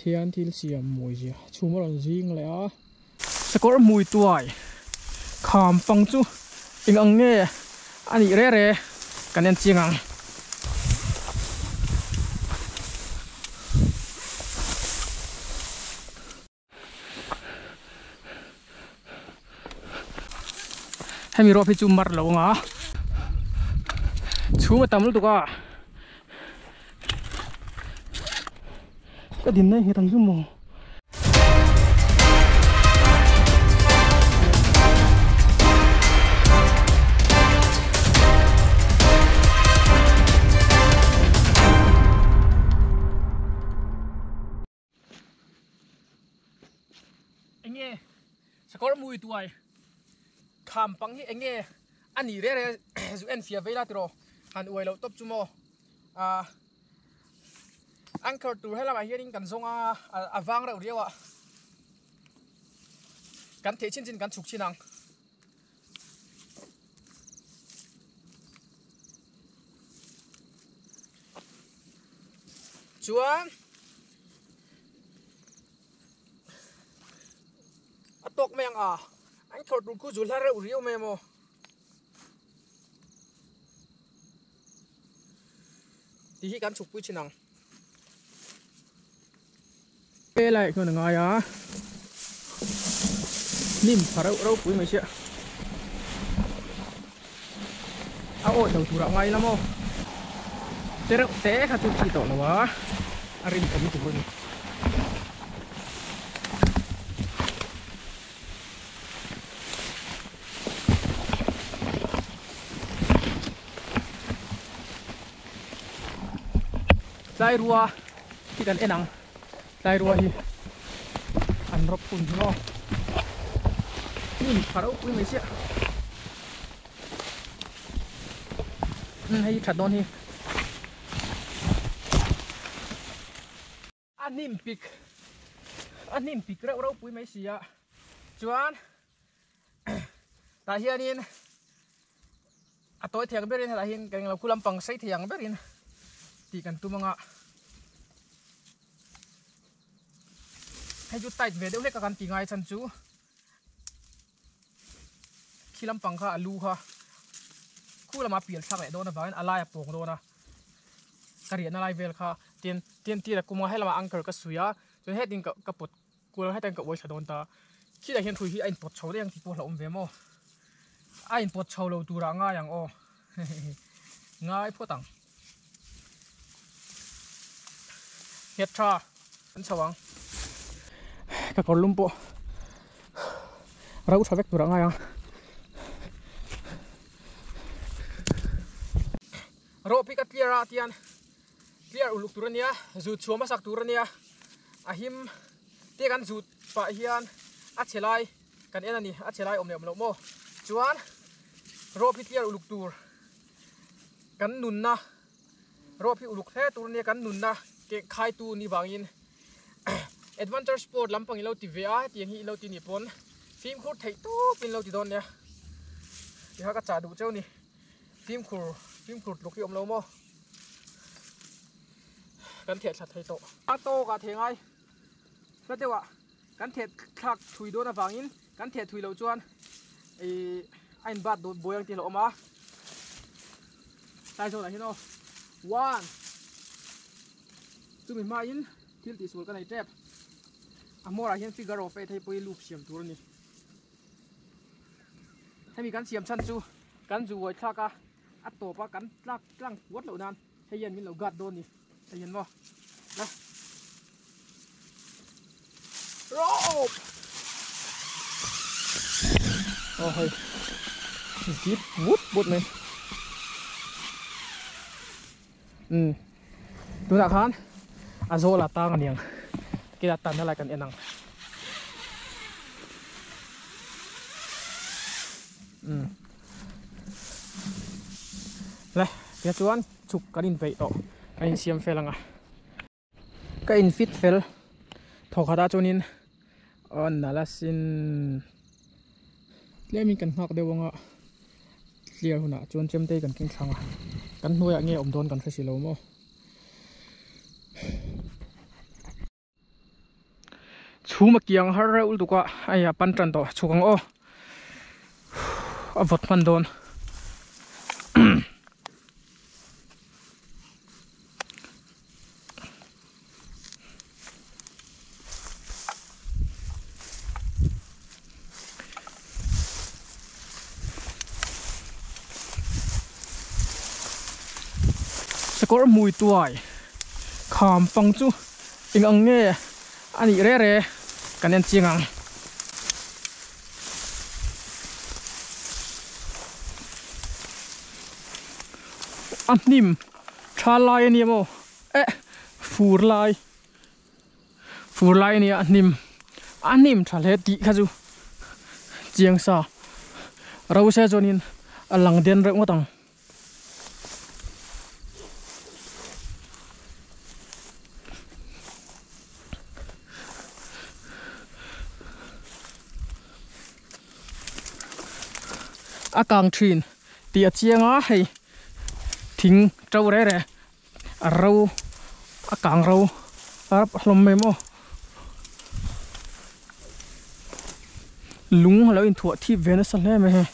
thiên thiên xiêm mùi gì chú mà làm gì ngay à sẽ có mùi tuổi khám phăng chú tình anh nghe anh ý rẻ cái nên chiang ăn hay mi ropi chum mar lo nga chú mà tầm lúc tụi cái điểm này hiện thằng chú mồ anh nghe sẽ có mùi tuổi khám bằng hi anh nghe anh đi re dù anh phía về là tiro han uai lo top chumo anchor tour hay là bài hiền cần song vang ra riêu ạ cần thế trên cần chụp trên năng chuan tóc mèng anh thổi đủ cứ rủ ra rượu riêu mềm mồ thì khi cán chụp quy trên năng bê lại còn ngồi á nim phá rau quý mấy chuyện ôi đầu thủ đạo ngay lắm ô té khá chụp chỉ tổ nó quá arim có mấy chụp rồi lai rua thì cần enang lai rua hi ăn rộp cùng nó nhìn phá đâu quý mấy chuyện hay chặt đòn hi anh nín pick rau quý mấy xí ạ chuan tại hiện in tôi thiang biết là hiện cái là kulam pang say thiang biết in thì cần tu mga hay chút tay về đâu hết các con tí ngay chân chú khi làm bằng kha alu kha khu làm apil sắc lại đó là vào alai apong đó na cái gì alai về kha tiền là cũng hay làm anchor cái suya cho hết din cái bột cua hết din cái voice đó ta khi là hiện thui hi anh bột chấu đấy anh thì bột là về mo anh bột chấu lâu tu ra ngay yang o ngay phô tang hết cha anh chào các con lumpo rau sao vét tu ra ngay ro pick up clear atian clear uluk turania zu choma sak turania ahim te kan zu pa hian a chelai kan enani a chelai omne omlo mo chuan ro pick clear uluk tur kan nunna ro pick uluk the turania kan nunna ke khai tu ni wangin adventure sport lampang ilo ti va ti hi ilo ti ni pon film khur thei to pin lo ti don nya ti ha ka cha du cheu ni film khur lukhi om lo mo kan thiet sa thei to a to ka theng ai sa dewa kan thiet khak thui do na wangin kan thiet thui lo chuan ain bat do boyang ti lo ma sai zo la hino 1 chu mi ma in thil ti sul ka nei tep amora hian figure of 8 thei poi loop siam tur ni themi kan siam chan chu kan ju wai thaka a to pa kan tlak tlang puat lo nan heyan min lo gat don ni heyan mo na rope oh hey deep wood này tu nak kan azo la tang niang kita tan la kan enangเลยเดี๋ยวชวนฉุกกันอินไปต่อกันอินเสียมเฟลังอ่ะกันอินฟิตเฟลถอดขาดจนินนั่นละสินเลี้ยมีกันหักเดียวงอ่ะเลี้ยหัวหน้าจวนเจียมเตกันกิ้งครั้งอ่ะกันหัวอย่างเงี้ยอมโดนกันเฟสิโลโม chú mà kiêng har ra ul tu qua ai à pan trần to chú càng ô vật man đồn score mùi tuổi khám phăng chú in ang nghe anh ý re cái nên chiang ang anh nim cha lai anh em ô phur lai này anh nim cha lệ tí khaju chiang sa rau xe cho nên lang đen rộng tang a kang thin tia chianga hei thing trâu re rau a kang rau arap hlom memo lung lo in thua thi ven san le me he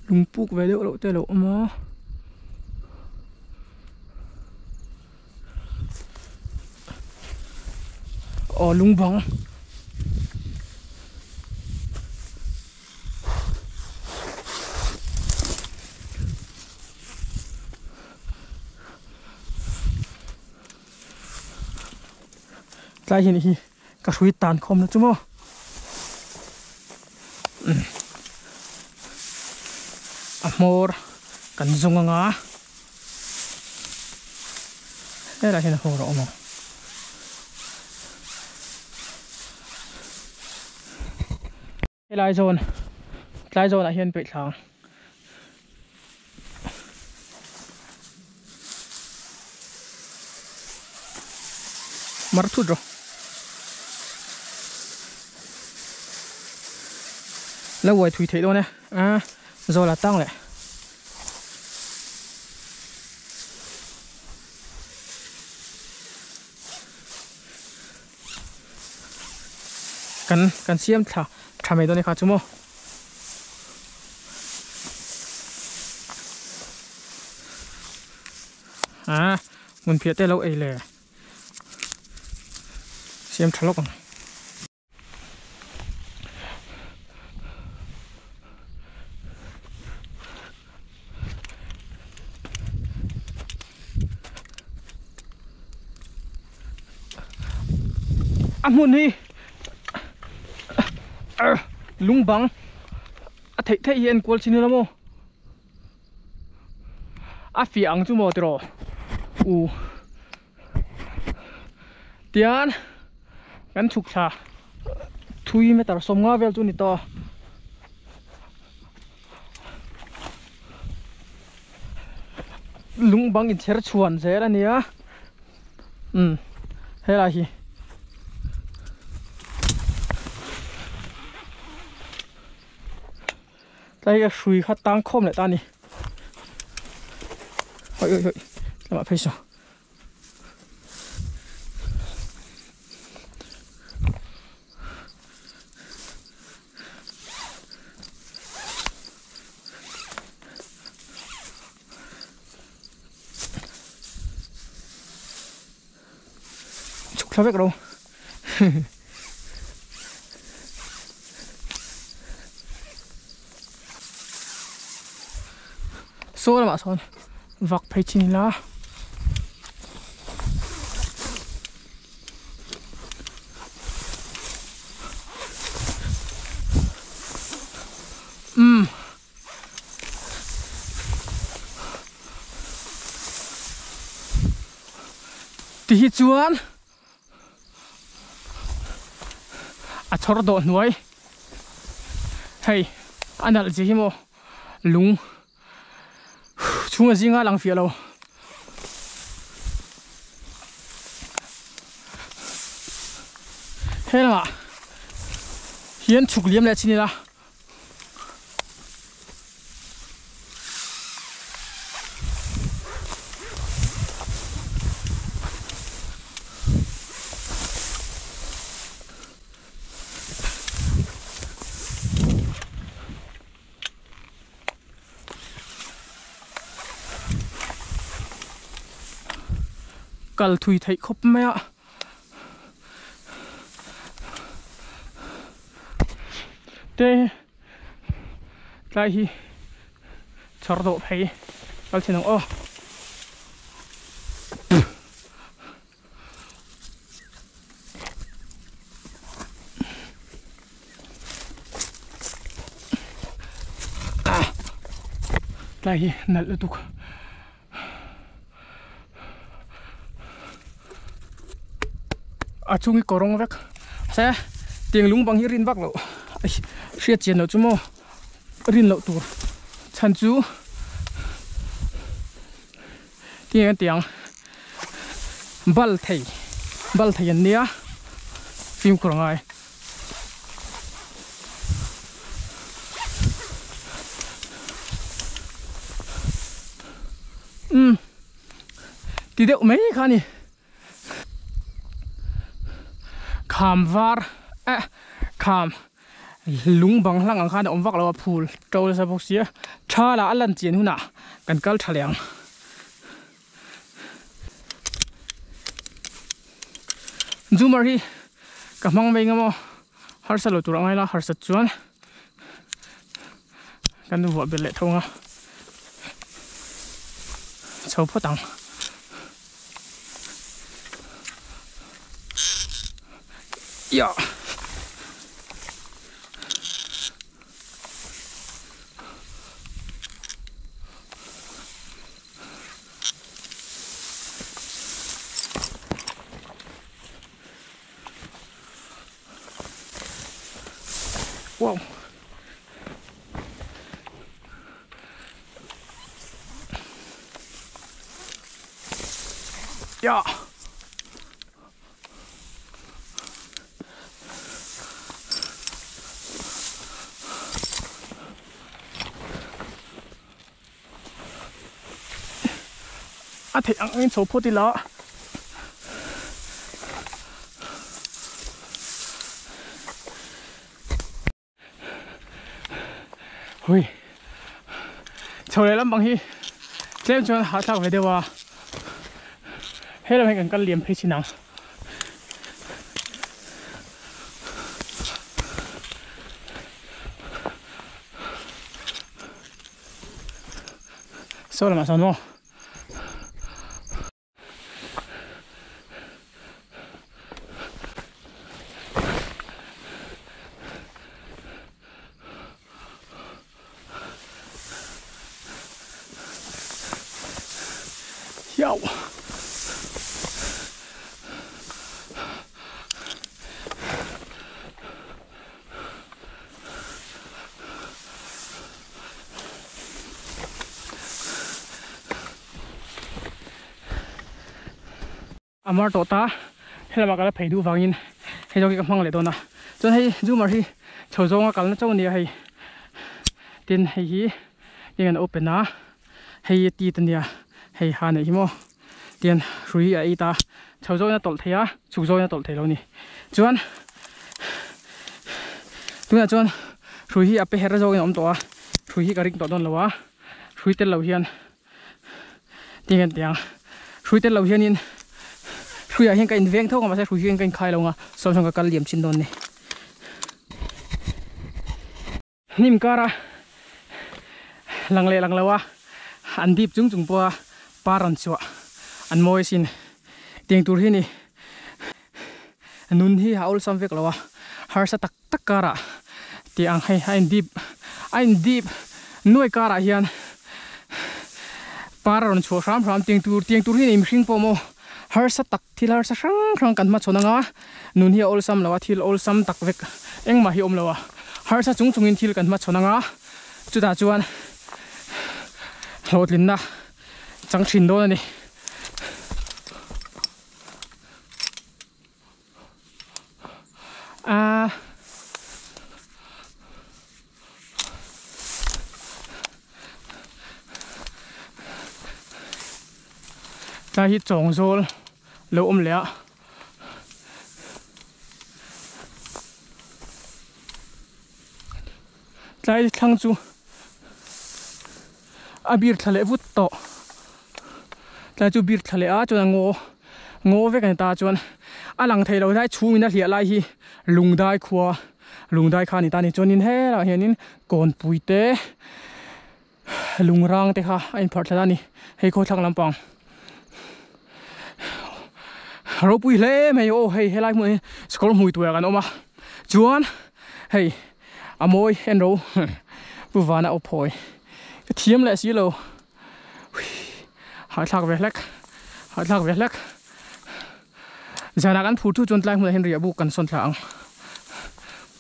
lung puk về liệu lộ tê lộ mà lung vắng lại hiện cả suy tàn không nữa chứ mà amor kan zunga nga era hin ho ro mo tlai zone a hian pe thlang mar thu ro la wai thui thei do ne rồi là tăng lại cần xiêm thả mấy đôi này khá chú mô muốn phía tê lâu ấy lè xiêm thả lốc muốn đi lung băng thấy hiện qual xin lắm ô phi ang chú mò tro tiền gắn chụp xa thui mấy tờ sông ngao về chú nít to lung băng in chơi chuan dễ là nia hay là gì đây cái suy khát tăng không lại ta nè ôi làm mà phải sao chụp sao biết đâu số là bạn son vạc phải chín lá tí chuan chor do nuôi hey anh al gì mo lung chung là gì ngã lăng phía lâu thế là hiến chụp liếm lại xin là cල් thui thấy khóc mẹ thế lại hi chở độ thấy cල් chỉ nông ô lại hi nãy là tục à chung cái korong vek sẽ tiếng lúng bằng hirin vak lộ siết chiến lộ chung mô rin lộ tur chân chú tiếng bal thầy anh nia phim korong ai tí đệu mấy khá nhỉ khám var khám lung bằng lăng khá ông vác là phul trâu là bốc xía cha là ăn chiến huna cần cල් thà liang zoomer hi cả mang về ngamo har sa lo tu rangai la har sa chuan kan nu wa bele thonga chau photang ya wow ya à thì ăn số phút đi lo hui chầu này lắm bằng hi xem cho hạ thảo về đây vào hết là mình cần liềm phải xin nào sao là mà sao nó Yo. Amar tota hela makala pheidu wangin he jogi ka mangle dona chon hei zoomer hi chhozonga kalna chawni hei tin hei hi ingen open na hei ti tania hei hane hi mo tian rui a ita chhozona tol theya chuzona tol thelo ni chuan tuna chuan rui hi ape hera jogin om to a rui hi ka ring to don lawa rui tel lo hian tingen tiang rui tel lo hian in rui a hian ka in veng thong ma se rui hian ka in khai lo nga som som ka kal liam chin don ni nim kara langle langlawa an dip chung chung po paran chwa an moi sin tiang tur hi ni nun hi haul sam vek lawa har sa tak tak kara ti ang hai ein dip noi kara hian paran chwa ram tiang tur hi ni mhring po mo har sa tak thil har sa rang kan ma chonanga nun hi ol sam lawa thil ol sam tak vek engma hi om lawa har sa chung chungin thil kan ma chonanga chuta chuan lotling na chẳng chín đôi này ta hít trồng rồi lâu lẽ tại thằng chú bir thale vút to tại chú bir thale cho là ngô với cái ta chuan lang thấy lâu đấy chú mình đã hiện lại hi lùng đai khá ni ta ni cho nên hết là hiện nên còn bụi té lùng rang té ha anh phát ra ni hay khó thằng làm bằng rồi bụi lẽ mày ô hay lại mày scroll mùi tuổiกันออกมาchuan hey môi en rồi bữa vana ốp hồi cái thiếm lại xí lâu hỏi thằng về lắc giờ nào ăn phụ chút chôn lại một hiện bu cần son thằng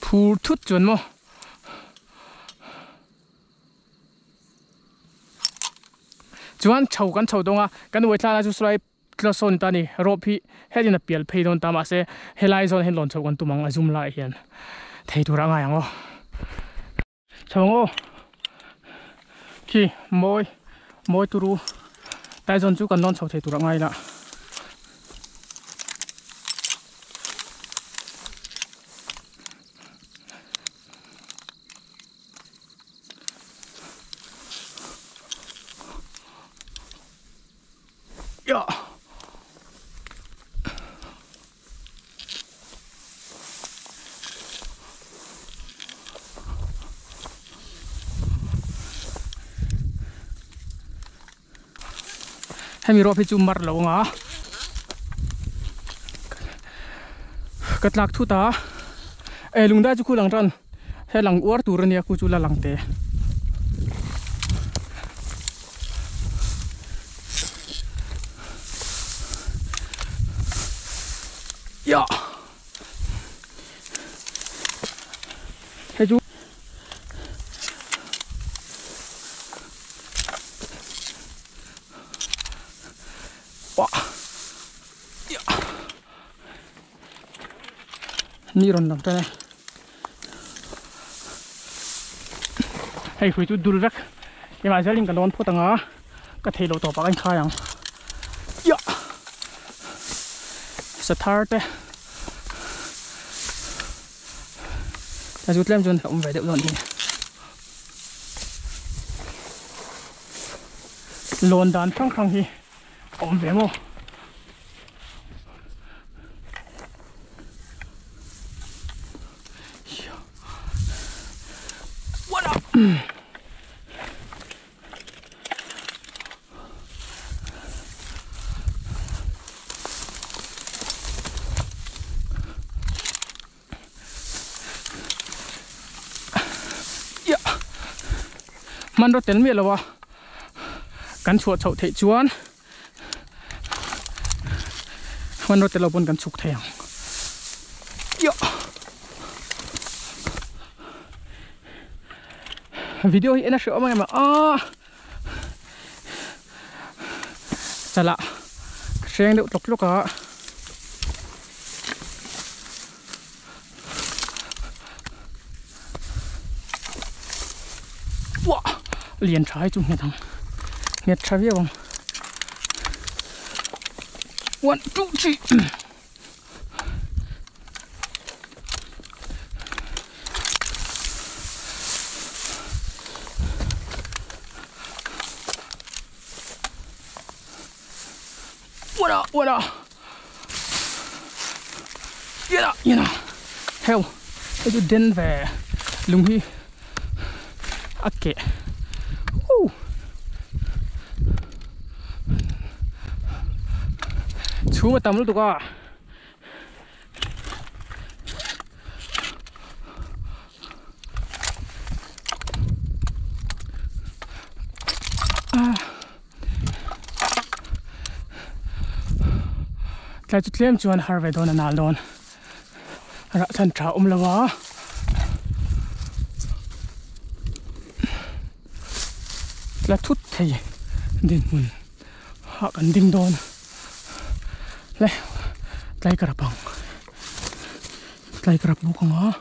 phụ chút chôn mo chuan chầu đông à cái nuôi thằng là chú soi cái son ta ni ropi hết in appeal pay don ta mà se helai zone hen lon chầu kan tumang zoom lại hiện thấy tu ra ngay ang chào ngô khi môi turu tại dân chú cần non chầu thấy tu ra ngay là hay mi ro phi chum mar lo nga kat lak thu ta e lungda chu khu lang ran he lang uar tur ania ku chu la lang te ya he chu ni ron lang ta hay khui chu dul rak ke ma jaling ka lon photanga ka thelo to pa kan khayang ya sa thar te ta ju tlem jon om ve de lon ni lon dan khang hi om ve moมันรถเต็มเมียแล้ววะกันชวดเฉาเทชวนมันรถเต็มเราบนกันฉุกแทงเยอะวิดีโอเอ็นเชื่อมั้ยมาจะละเสียงเดือดลุกๆอ่ะว้าเลียนtrái chung nghe thằng nghe trái biết không one two three what up you know hell cái đến về lùng hi okay chú mà tầm lúc tụi con cái chút liêm chuan har về đồn là đồn ra chân trào lâu là thút thầy đinh mùn họ cần đinh đồn lấy cái băng slide kerap bukan ah.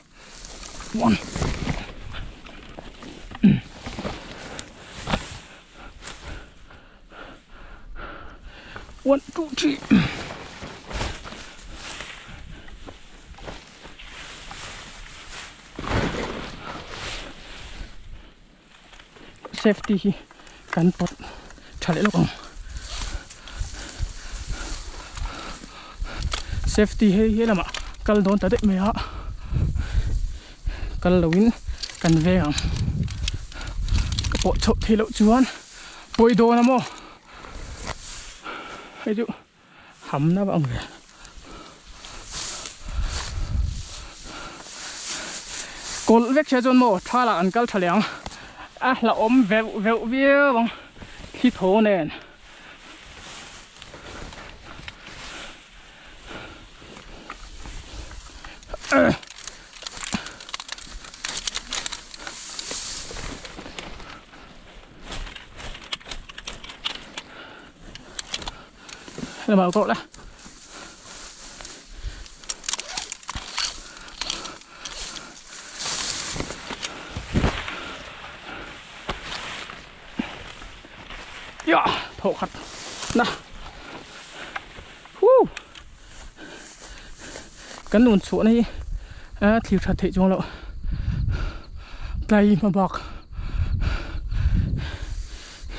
One. One, two, three. Safety kan pot chale lokong safety he lama kal don ta de me ha kal lawin kan ve ang po chok thelo chuan poi do na mo he ju ham na ba ang ve kol vek che jon mo thala an kal thaleang à là ôm vẹo vẹo vía bằng khi thố nè là bảo cậu đó ya thổ khát nè cắn nôn chỗ này thiêu chặt thể trong lộ tay mà bọc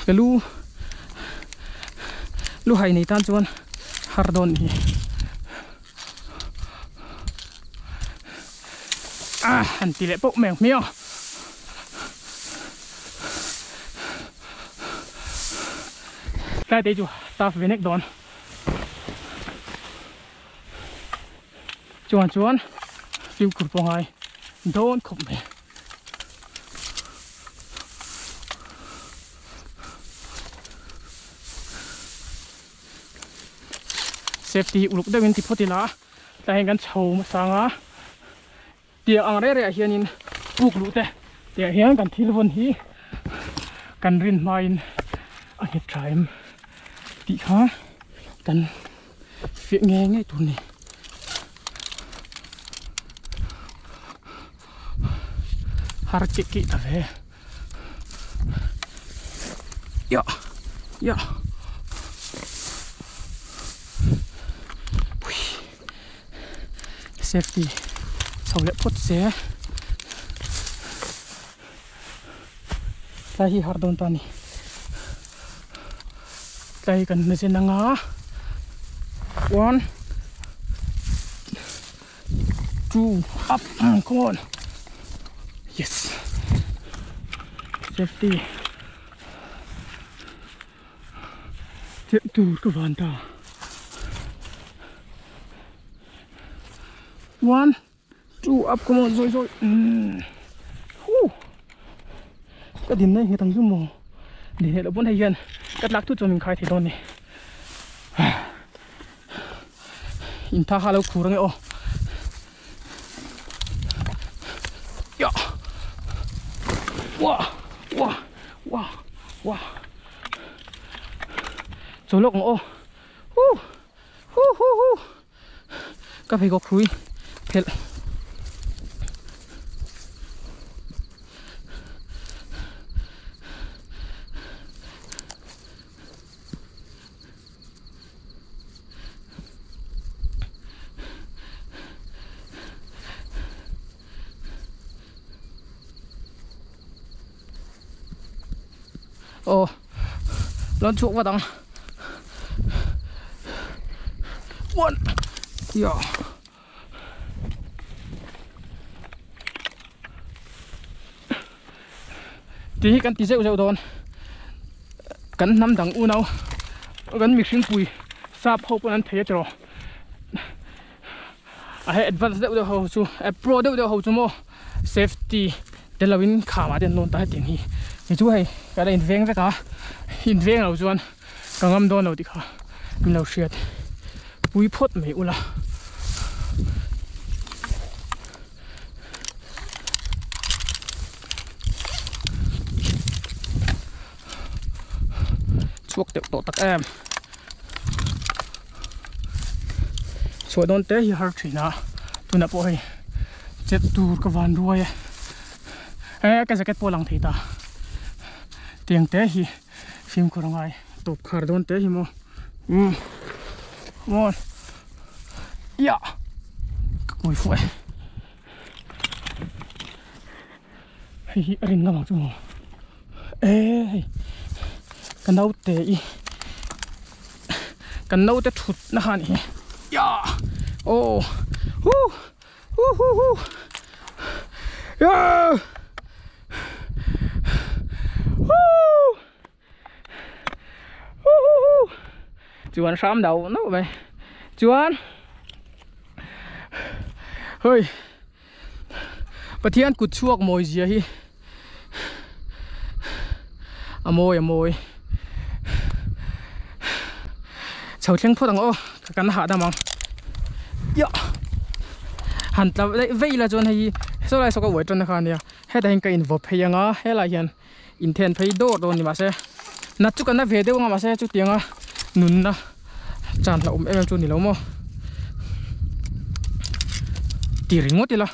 cái lu hay này tan chuan hardon hi anh tỷ lệ bộ mèo miêu cái đấy chú ta phải nếch đòn chuan phim cụt phong hai đón khủng mẹ safety uluk da win ti photila ta hengan chho ma sanga tia ang re hianin puk lu te tia hian kan thil von hi kan rin main a he traim ti kha kan fi nghe tu ni har ki ta ve ya safety sau lệ phốt xe ta hi har don tani tay cần nó sẽ nâng á 1 2 up come on yes safety tiếp tục các bạn ta 1 2 up come on rồi cái điểm này người ta dùng mồ để hệ là bốn hay gần cắt lắc thuốc cho mình khai thì đòn này in tha halau khurang e o ya wa cholok o ka phei go khui phel lon chuột vào đằng 1 yeah tí căn tí rượu đòn cắn năm đằng u nào cắn mixing pui sáp hộp anh thấy rồi hay advance đeo đeo hậu chu pro đeo đeo hậu chu mo safety để là win khả mà đến lon tai tiền hi thì chú hay cái này veng với cả in veng nào chuan cả ngâm đòn nào thì khả mình nào sệt pui phốt mấy u la chuộc tiểu tổ tắc em chuột đón té hi har thủy na tu na po hi chết tu cái van đuôi cái jacket po lang thei ta tiếng té hi phim ko rangai top khar don té hi mo mo ya ui phue hi rin ngam chu kan nau te i kan nau te thut na han hi ya oh ya chuan sam đầu nó vậy chuan hơi bát thiên cút chuộc mồi gì hi mồi chầu thiên phốt đằng ô cắn hạ đam mong ya hẳn là vậy là chuan hay số lại số cái vội chuan này hết đại cái involve hay ngã hết là hiện intent phải đốt rồi mà sẽ nát chút cái nát về đâu mà sẽ chút tiếng nún na chan là em chút ni lo mo ti ring ngoti la